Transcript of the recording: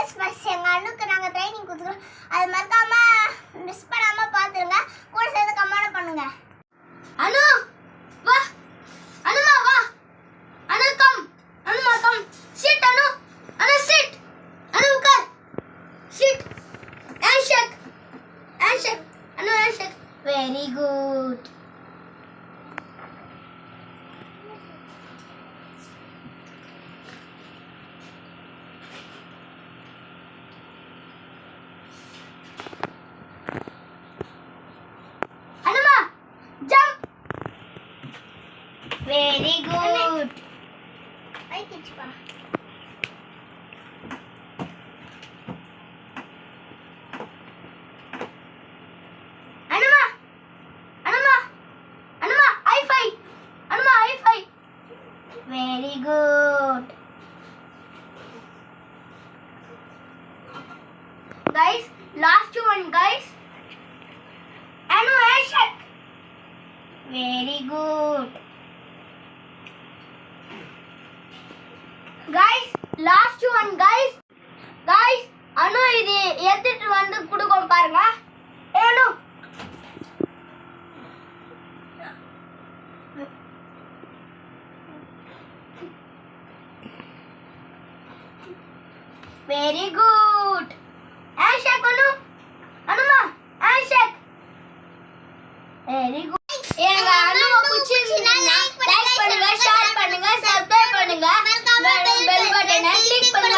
Dance bus எங்க அண்ணுக்கு நாங்க training கொடுத்துறோம். அது மறக்காம மிஸ் பண்ணாம பாத்துருங்க. கூட சேர்ந்து கமெண்ட் பண்ணுங்க. அனு வா, அனுமா வா, அனு கம், அனுமா come, sit Anu, Anu sit, Anu உட்கார், sit, handshake, handshake, Anu handshake. Very good. Very good. I catch pa. Anuma, Anuma, Anuma, high five. Anuma, high five. Very good. Guys, last one, guys. Anu, handshake. Very good. Guys, last one, guys. Guys, அனு இது எடுத்துட்டு வந்து குடுக்கும் பாருங்க. ஏனு very good. Handshake அனு, அனுமா handshake. Very good. எங்க அனுவை பிடிச்சிருந்தா like பண்ணுங்க, share பண்ணுங்க, subscribe பண்ணுங்க, பெல் பட்டனை கிளிக் பண்ணுங்க.